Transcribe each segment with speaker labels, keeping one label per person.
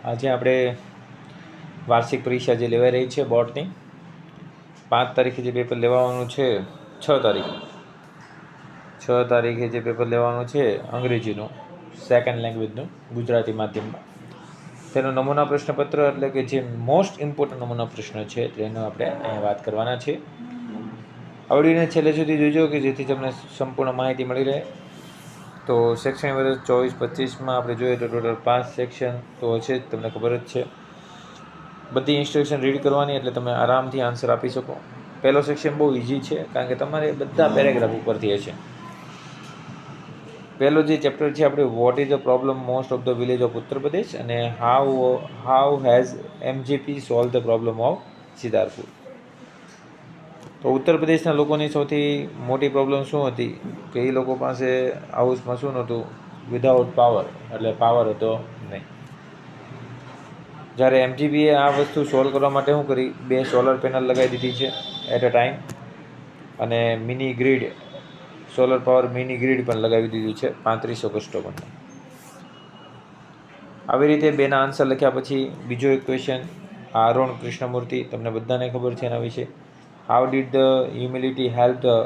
Speaker 1: આજે આપણે વાર્ષિક પરીક્ષા જે લેવાઈ રહી છે બોર્ડની 5 તારીખે જે પેપર લેવાનું છે 6 તારીખે જે પેપર લેવાનું છે અંગ્રેજીનું સેકન્ડ લેંગ્વેજનું ગુજરાતી માધ્યમમાં તેનો નમૂના પ્રશ્નપત્ર એટલે કે જે મોસ્ટ ઇમ્પોર્ટન્ટ નમૂના પ્રશ્ન છે તેનો આપણે અહીંયા વાત કરવાના છે. આવડીને છેલ્લે સુધી જોજો કે જેથી તમને સંપૂર્ણ માહિતી મળી રહે. તો શૈક્ષણિક વર્ષ 24-25માં આપણે જોઈએ તો ટોટલ 5 સેક્શન તો છે જ, તમને ખબર જ છે. બધી ઇન્સ્ટ્રક્શન રીડ કરવાની એટલે તમે આરામથી આન્સર આપી શકો. પહેલો સેક્શન બહુ ઇઝી છે કારણ કે તમારે બધા પેરેગ્રાફ ઉપરથી હશે. પહેલો જે ચેપ્ટર છે આપણે what is the problem most of the village of Uttar Pradesh અને how has MGP solve the problem of Siddharthpur. તો ઉત્તર પ્રદેશના લોકોની સૌથી મોટી પ્રોબ્લેમ શું હતી કે એ લોકો પાસે હાઉસમાં શું નહોતું, વિધાઉટ પાવર, એટલે પાવર હતો નહીં. જ્યારે એમજીપીએ આ વસ્તુ સોલ્વ કરવા માટે શું કરી, 2 સોલર પેનલ લગાવી દીધી છે એટ અ ટાઈમ અને mini grid, solar power mini grid પણ લગાવી દીધી છે 3500 કસ્ટમરને. આવી રીતે 2ના આન્સર લખ્યા પછી બીજો એક ક્વેશ્ચન, અરુણ કૃષ્ણમૂર્તિ, તમને બધાને ખબર છે એના વિશે. How did the humility help the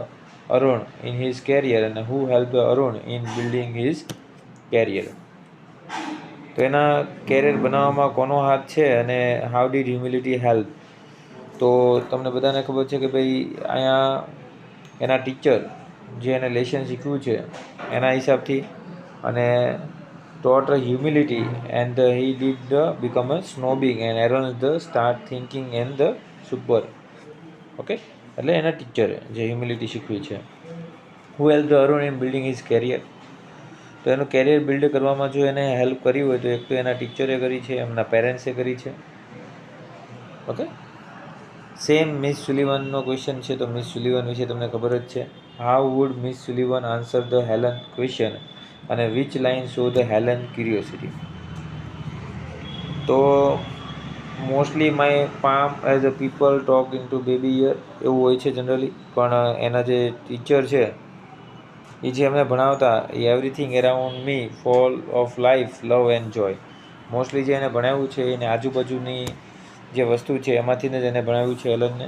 Speaker 1: Arun in his career અને who help the Arun in building his career. તો એના કેરિયર બનાવવામાં કોનો હાથ છે અને હાઉ ડીડ હ્યુમિલિટી હેલ્પ. તો તમને બધાને ખબર છે કે ભાઈ અહીંયા એના ટીચર જે એને લેસન શીખવ્યું છે એના હિસાબથી અને taught humility and he did the become a snobing and Aaron the start thinking and the super. Okay, એટલે એના ટીચરે જે હ્યુમિલિટી શીખવી છે. Who help the Arun in building his career. તો એનું કેરિયર બિલ્ડ કરવામાં જો એને હેલ્પ કરી હોય તો એક તો એના ટીચરે કરી છે, એમના પેરેન્ટ્સે કરી છે. ઓકે, સેમ મિસ સુલિવનનો ક્વેશ્ચન છે. તો મિસ સુલિવન વિશે તમને ખબર જ છે. How would miss Sullivan answer the Helen question અને which line show the Helen curiosity. તો mostly my palm as a people talk in to baby year એવું હોય છે જનરલી, પણ એના જે ટીચર છે એ જે અમને ભણાવતા એ everything around me fall of life love and joy. Mostly જે એને ભણાવ્યું છે એને આજુબાજુની જે વસ્તુ છે એમાંથી જ એને ભણાવ્યું છે હેલનને.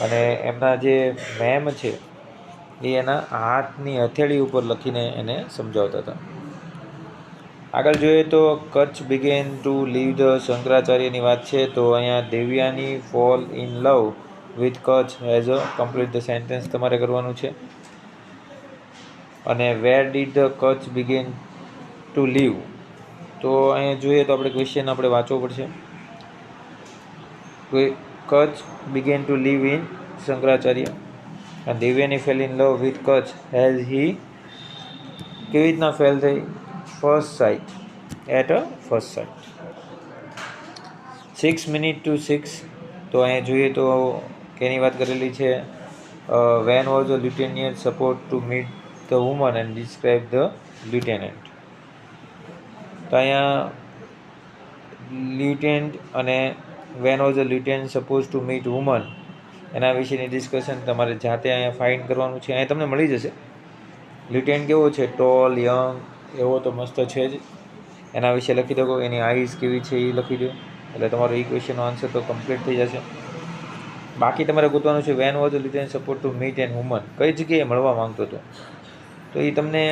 Speaker 1: અને એમના જે મેમ છે એ એના હાથની હથેળી ઉપર લખીને એને સમજાવતા હતા. આગળ જોઈએ તો Kacha began to live the શંકરાચાર્યની વાત છે. તો અહીંયા Devayani fall in love with Kacha has a complete the sentence તમારે કરવાનું છે. અને where did the Kacha began to live. તો અહીંયા જોઈએ તો આપણે ક્વેશ્ચન આપણે વાંચવો પડશે. Kacha began to live in Shankaracharya અને Devayani fell in love with Kacha has he. કેવી રીતના ફેલ થઈ? First sight, at a first site. 6 minutes to 6. તો અહીંયા જોઈએ તો કેની વાત કરેલી છે, when was a lieutenant support to meet the woman and describe the lieutenant. તો અહીંયા લ્યુટેન્ટ અને when was a lieutenant suppose to meet woman એના વિશેની ડિસ્કશન તમારે જાતે અહીંયા ફાઇન્ડ કરવાનું છે. અહીંયા તમને મળી જશે. લ્યુટેન્ટ કેવો છે? ટોલ, યંગ, એવો તો મસ્ત છે જ. એના વિશે લખી દો, એની આઈઝ કેવી છે એ લખી દો, એટલે તમારો એ ક્વેશ્ચનનો આન્સર તો કમ્પ્લીટ થઈ જશે. બાકી તમારે ગોતવાનું છે when was lieutenant support to meet and woman, કઈ જગ્યાએ મળવા માંગતો હતો. તો એ તમને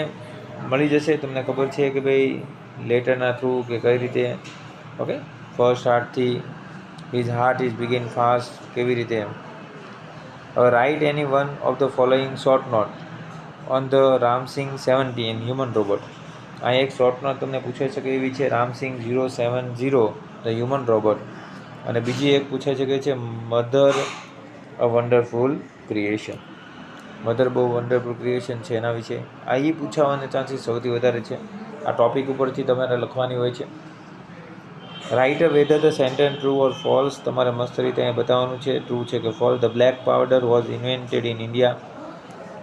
Speaker 1: મળી જશે. તમને ખબર છે કે ભાઈ લેટરના થ્રુ કે કઈ રીતે. ઓકે, ફર્સ્ટ હાર્ટથી his heart is begin fast, કેવી રીતે એમ. હવે right any one of the following short note on the Ramsingh 70 and human robot. આ એક શોર્ટ નોટ તમને પૂછાઈ શકે એવી છે, રામસિંગ 070 ધ હ્યુમન રોબોટ. અને બીજી એક પૂછાઈ શકે છે mother a wonderful creation. Mother બહુ વન્ડરફુલ ક્રિએશન છે એના વિશે. આ એ પૂછાવાના ચાન્સીસ સૌથી વધારે છે. આ ટોપિક ઉપરથી તમારે લખવાની હોય છે. Write a whether the sentence true or false, તમારે મસ્ત રીતે અહીંયા બતાવવાનું છે ટ્રુ છે કે false. The black powder was invented in India.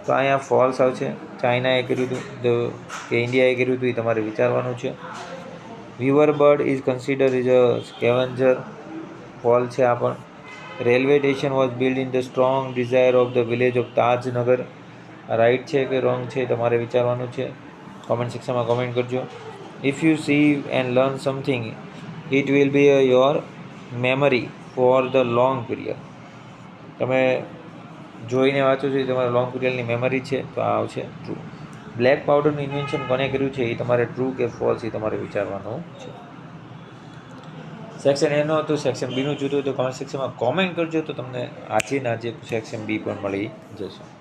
Speaker 1: તો અહીંયા ફોલ્સ આવશે. ચાઇનાએ કર્યું હતું કે ઇન્ડિયાએ કર્યું હતું એ તમારે વિચારવાનું છે. Weaver bird is consider is a scavenger, fall છે આ પણ. Railway station was build in the strong desire of the village of Tajnagar. Right છે કે રોંગ છે તમારે વિચારવાનું છે. કોમેન્ટ સેક્શનમાં કોમેન્ટ કરજો. If you C and learn something it will be your memory for the long period. તમે જોઈને વાંચો છો એ તમારા લોંગ પીરિયડની મેમરી છે, તો આ આવશે ટ્રુ. બ્લેક પાવડરનું ઇન્વેન્શન કોને કર્યું છે એ તમારે ટ્રુ કે ફોલ્સ એ તમારે વિચારવાનું છે. સેક્શન એનું હતું. સેક્શન બીનું જોતું હોય તો કમેન્ટ સેક્શનમાં કોમેન્ટ કરજો, તો તમને આજે ને આજે સેક્શન બી પણ મળી જશે.